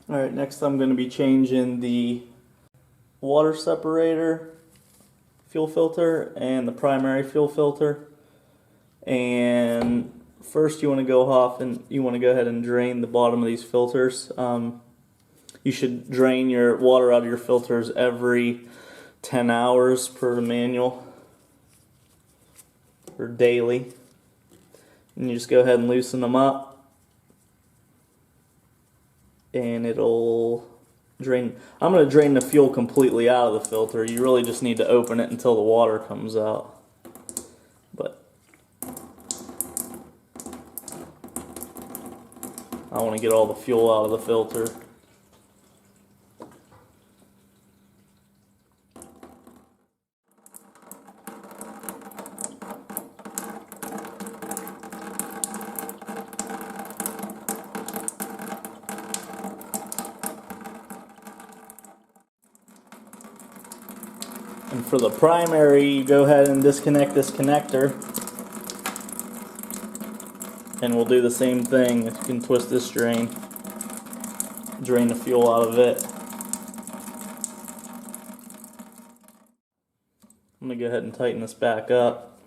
Alright, next I'm going to be changing the water separator fuel filter and the primary fuel filter. And first you want to go off and you want to go ahead and drain the bottom of these filters. You should drain your water out of your filters every 10 hours per manual, or daily. And you just go ahead and loosen them up, and it'll drain. I'm going to drain the fuel completely out of the filter. You really just need to open it until the water comes out. But I want to get all the fuel out of the filter. And for the primary, you go ahead and disconnect this connector, and we'll do the same thing. You can twist this drain, drain the fuel out of it. I'm going to go ahead and tighten this back up.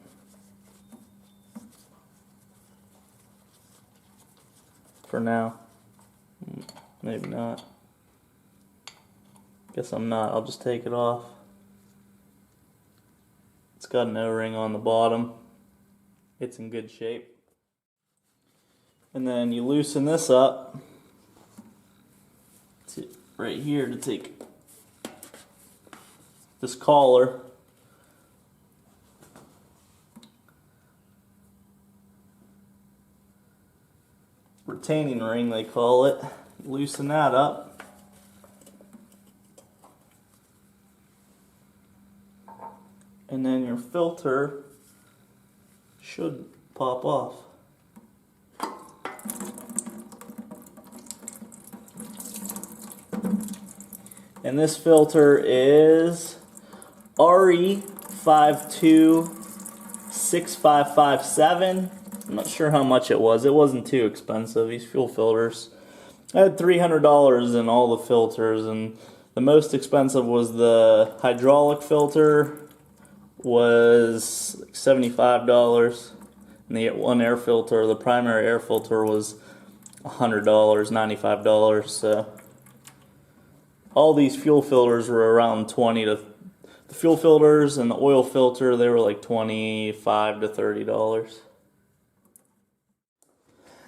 For now. Maybe not. Guess I'm not. I'll just take it off. It's got an O-ring on the bottom. It's in good shape. And then you loosen this up right here to take this collar, retaining ring they call it. Loosen that up. And then your filter should pop off. And this filter is RE526557. I'm not sure how much it was. It wasn't too expensive, these fuel filters. I had $300 in all the filters, and the most expensive was the hydraulic filter, was like $75, and the one air filter, the primary air filter, was $100, $95. So all these fuel filters were around 20 to the fuel filters, and the oil filter, they were like $25 to $30.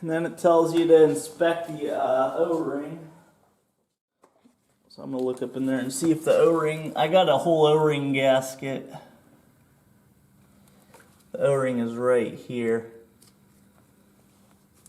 And then it tells you to inspect the O-ring. So I'm gonna look up in there and see if the O-ring, I got a whole O-ring gasket. The O-ring is right here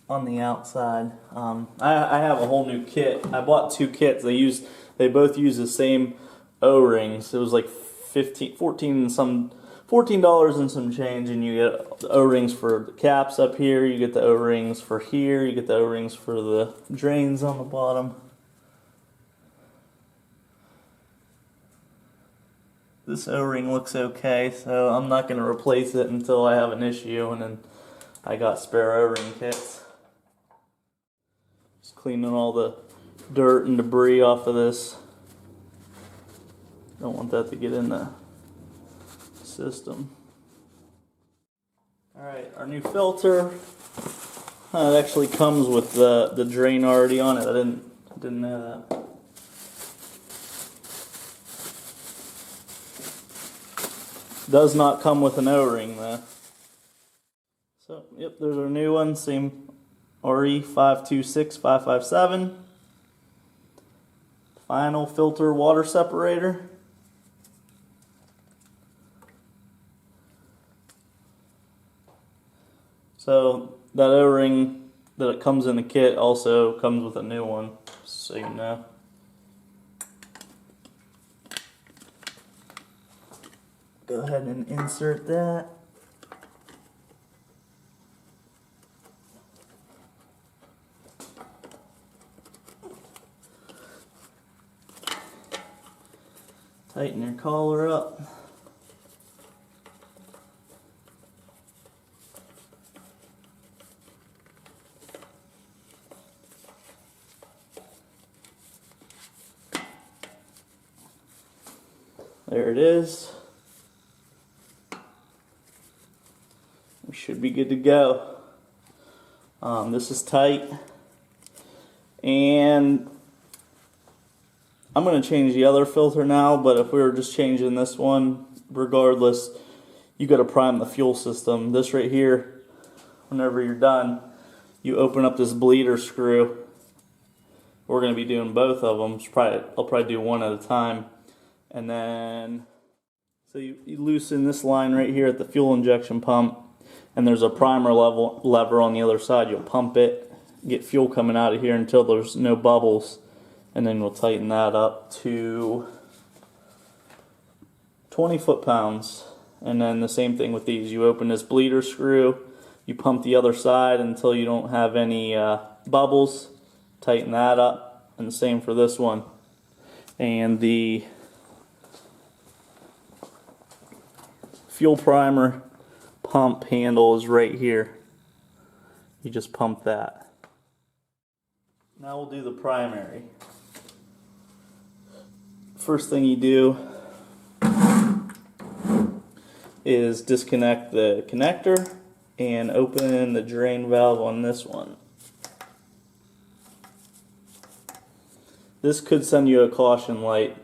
on the outside. I have a whole new kit. I bought two kits. They both use the same O-rings. It was like $14 and some change, and you get the O-rings for the caps up here. You get the O-rings for here. You get the O-rings for the drains on the bottom. This O-ring looks okay, so I'm not going to replace it until I have an issue, and then I got spare O-ring kits. Just cleaning all the dirt and debris off of this. Don't want that to get in the system. Alright, our new filter. It actually comes with the drain already on it. I didn't know that. Does not come with an O-ring though. So, yep, there's our new one, same RE526557. Final filter water separator. So that O-ring that it comes in the kit also comes with a new one, so you know. Go ahead and insert that. Tighten your collar up. There it is. We should be good to go. This is tight. And I'm going to change the other filter now, but if we were just changing this one, regardless, you got to prime the fuel system. This right here, whenever you're done, you open up this bleeder screw. We're going to be doing both of them. I'll probably do one at a time. And then, so you loosen this line right here at the fuel injection pump, and there's a primer lever on the other side. You'll pump it, get fuel coming out of here until there's no bubbles, and then we'll tighten that up to 20 foot-pounds. And then the same thing with these. You open this bleeder screw, you pump the other side until you don't have any bubbles, tighten that up, and the same for this one. And the fuel primer pump handle is right here. You just pump that. Now we'll do the primary. First thing you do is disconnect the connector and open the drain valve on this one. This could send you a caution light.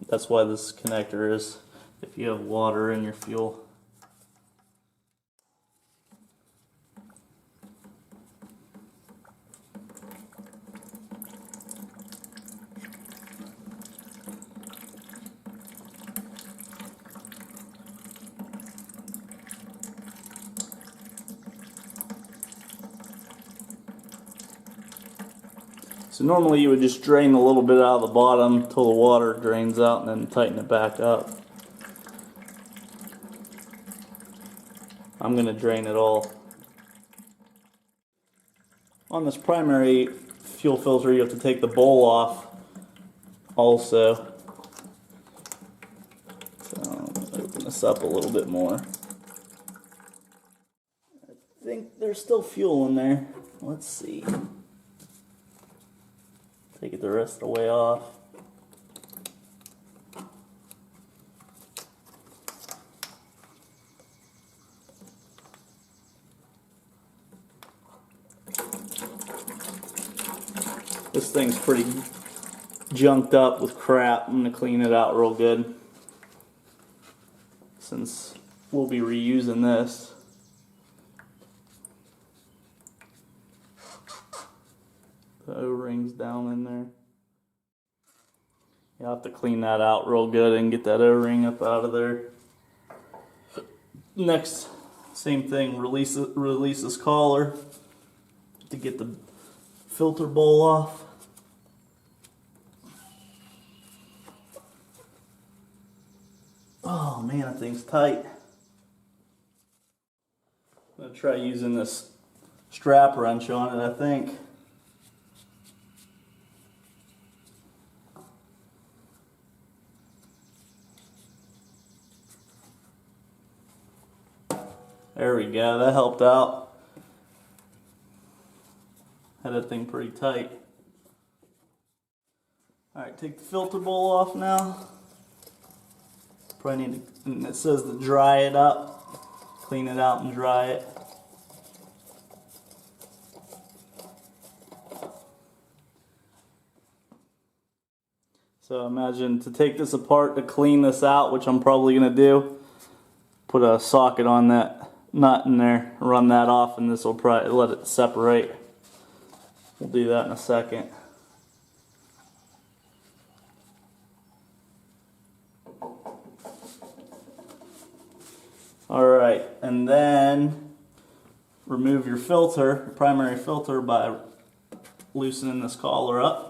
That's why this connector is, if you have water in your fuel. So normally you would just drain a little bit out of the bottom till the water drains out and then tighten it back up. I'm going to drain it all. On this primary fuel filter you have to take the bowl off also. So open this up a little bit more. I think there's still fuel in there. Let's see. Take it the rest of the way off. This thing's pretty junked up with crap. I'm going to clean it out real good, since we'll be reusing this. The O-rings down in there. You have to clean that out real good and get that O-ring up out of there. Next, same thing, release this collar to get the filter bowl off. Oh man, that thing's tight. I'm going to try using this strap wrench on it, I think. There we go, that helped out. Had that thing pretty tight. Alright, take the filter bowl off now. Probably need to, and it says to dry it up. Clean it out and dry it. So imagine to take this apart to clean this out, which I'm probably going to do. Put a socket on that nut in there, run that off, and this will probably let it separate. We'll do that in a second. Alright, and then remove your filter, your primary filter, by loosening this collar up.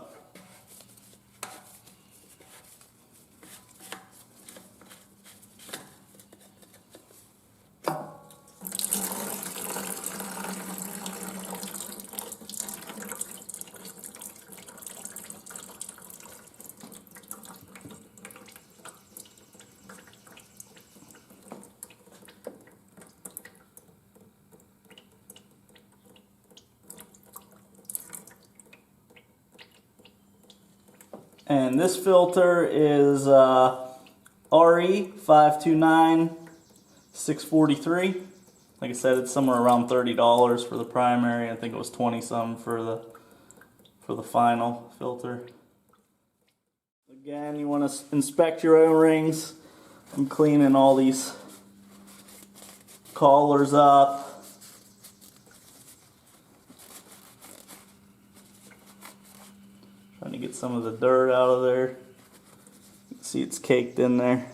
And this filter is RE529 643. Like I said, it's somewhere around $30 for the primary. I think it was 20 some for the final filter. Again, you want to inspect your O-rings. I'm cleaning all these collars up. Trying to get some of the dirt out of there. You can see it's caked in there.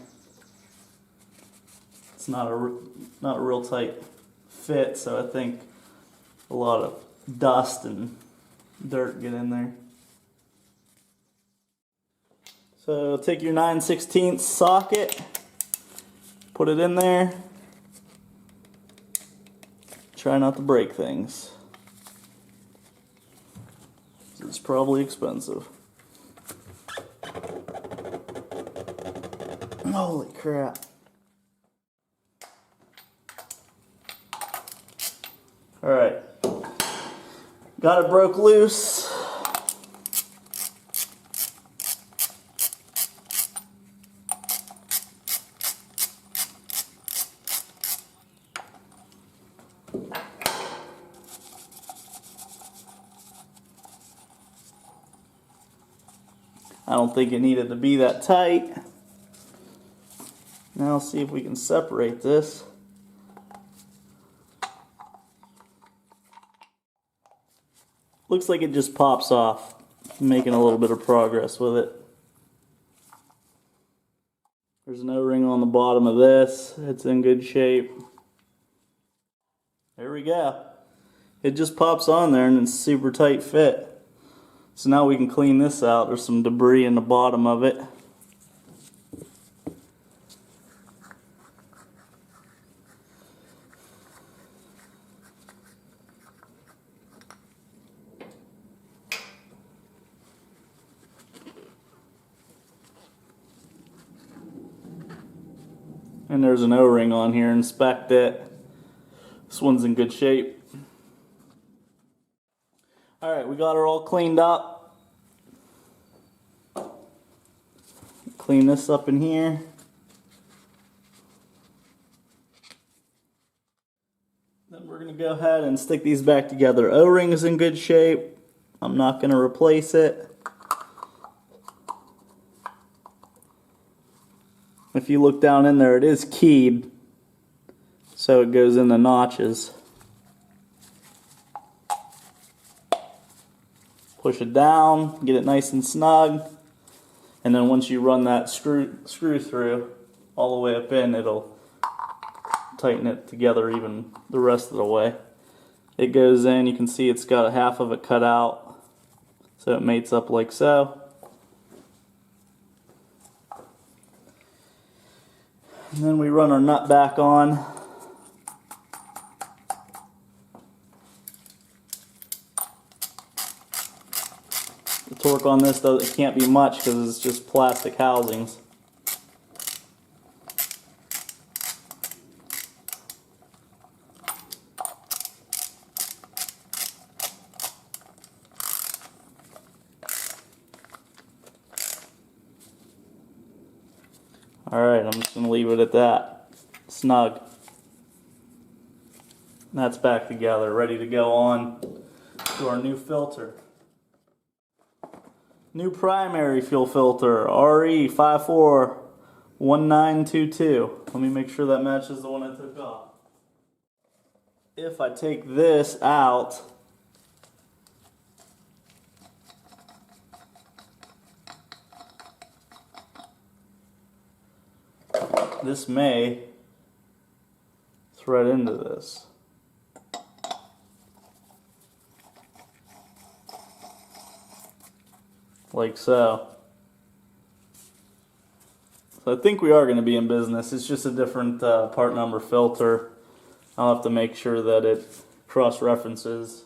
It's not a real tight fit, so I think a lot of dust and dirt get in there. So take your 9/16 socket, put it in there. Try not to break things. It's probably expensive. Holy crap. Alright. Got it broke loose. I don't think it needed to be that tight. Now let's see if we can separate this. Looks like it just pops off. I'm making a little bit of progress with it. There's an O-ring on the bottom of this. It's in good shape. There we go. It just pops on there and it's a super tight fit. So now we can clean this out. There's some debris in the bottom of it. And there's an O-ring on here. Inspect it. This one's in good shape. Alright, we got her all cleaned up. Clean this up in here. Then we're going to go ahead and stick these back together. O-ring is in good shape. I'm not going to replace it. If you look down in there, it is keyed, so it goes in the notches. Push it down, get it nice and snug, and then once you run that screw through all the way up in, it'll tighten it together even the rest of the way. It goes in, you can see it's got half of it cut out, so it mates up like so. And then we run our nut back on. The torque on this, though, it can't be much because it's just plastic housings. Alright, I'm just going to leave it at that. Snug. And that's back together, ready to go on to our new filter. New primary fuel filter, RE541922. Let me make sure that matches the one I took off. If I take this out, this may thread into this. Like so. So I think we are going to be in business. It's just a different part number filter. I'll have to make sure that it cross-references.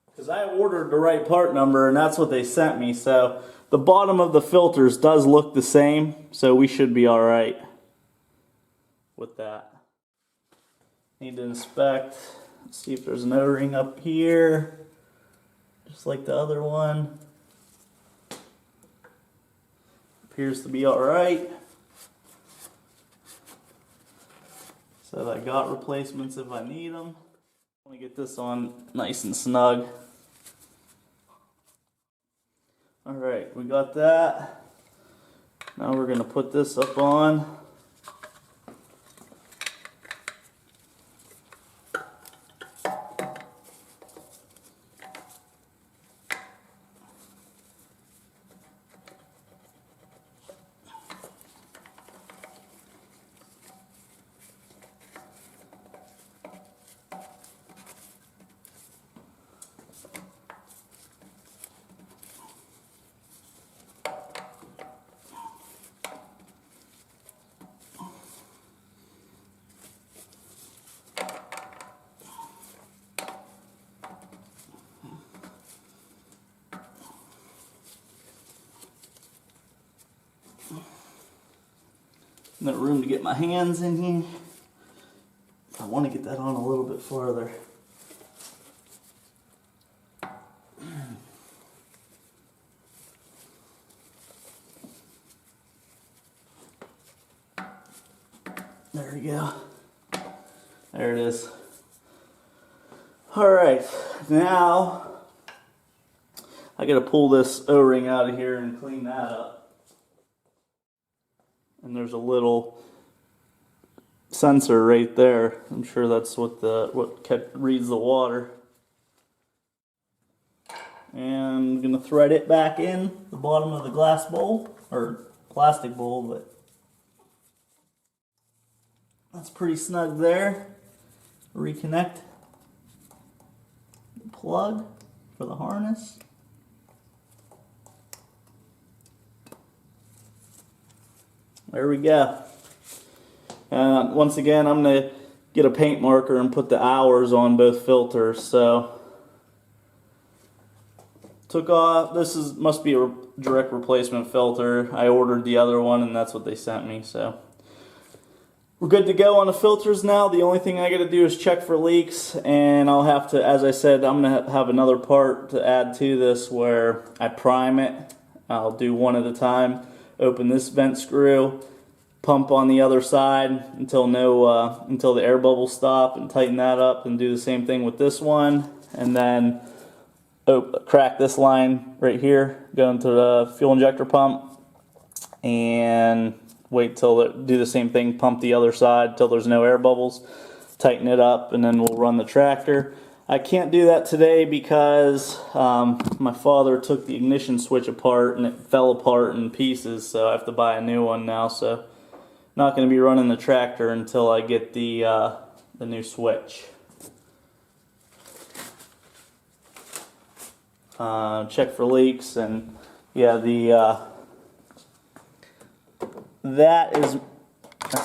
Because I ordered the right part number and that's what they sent me. So the bottom of the filters does look the same. So we should be alright with that. Need to inspect. See if there's an O-ring up here. Just like the other one. Up appears to be alright. So I got replacements if I need them. I want to get this on nice and snug. Alright, we got that. Now we're going to put this up on. Got room to get my hands in here. I want to get that on a little bit farther. There we go. There it is. Alright, now I gotta pull this O-ring out of here and clean that up. And there's a little sensor right there. I'm sure that's what reads the water. And I'm gonna thread it back in the bottom of the glass bowl or plastic bowl, but that's pretty snug there. Reconnect the plug for the harness. There we go. Once again, I'm going to get a paint marker and put the hours on both filters. So, took off. Must be a direct replacement filter. I ordered the other one, and that's what they sent me. So, we're good to go on the filters now. The only thing I got to do is check for leaks, and I'll have to, as I said, I'm going to have another part to add to this where I prime it. I'll do one at a time. Open this vent screw, pump on the other side until the air bubbles stop, and tighten that up, and do the same thing with this one, and then crack this line right here, go into the fuel injector pump, and wait till do the same thing, pump the other side till there's no air bubbles, tighten it up, and then we'll run the tractor. I can't do that today because my father took the ignition switch apart and it fell apart in pieces, so I have to buy a new one now. So not going to be running the tractor until I get the new switch. Check for leaks, and yeah, that's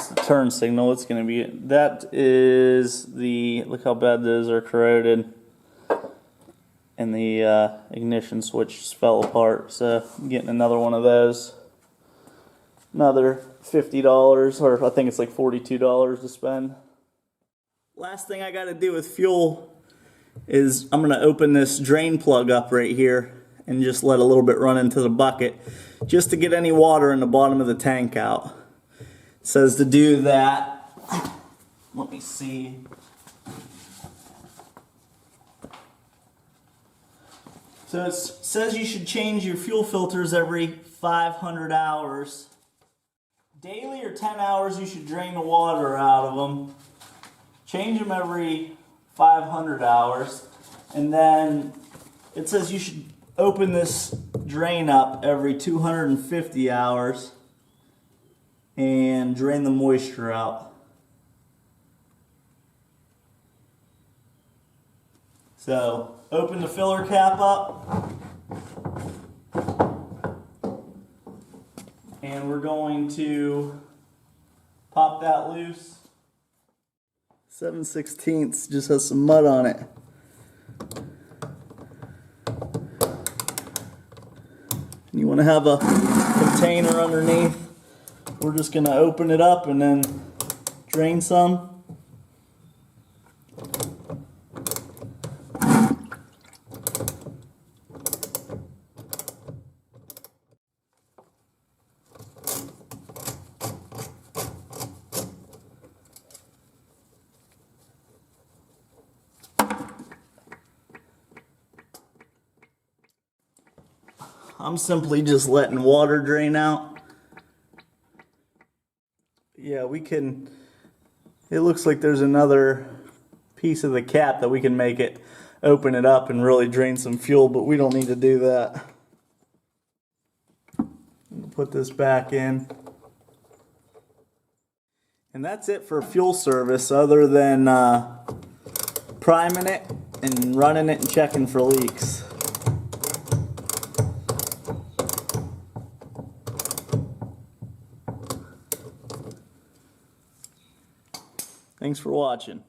the turn signal. It's going to be, that is look how bad those are corroded, and the ignition switch just fell apart, so I'm getting another one of those. Another $50, or I think it's like $42 to spend. Last thing I got to do with fuel is I'm going to open this drain plug up right here and just let a little bit run into the bucket just to get any water in the bottom of the tank out. It says to do that. Let me see. So it says you should change your fuel filters every 500 hours. Daily or 10 hours you should drain the water out of them. Change them every 500 hours. And then it says you should open this drain up every 250 hours and drain the moisture out. So open the filler cap up, and we're going to pop that loose. 7/16 just has some mud on it. And you want to have a container underneath. We're just going to open it up and then drain some. I'm simply just letting water drain out. Yeah, we can, it looks like there's another piece of the cap that we can make it open it up and really drain some fuel, but we don't need to do that. Put this back in. And that's it for fuel service, other than priming it and running it and checking for leaks. Thanks for watching.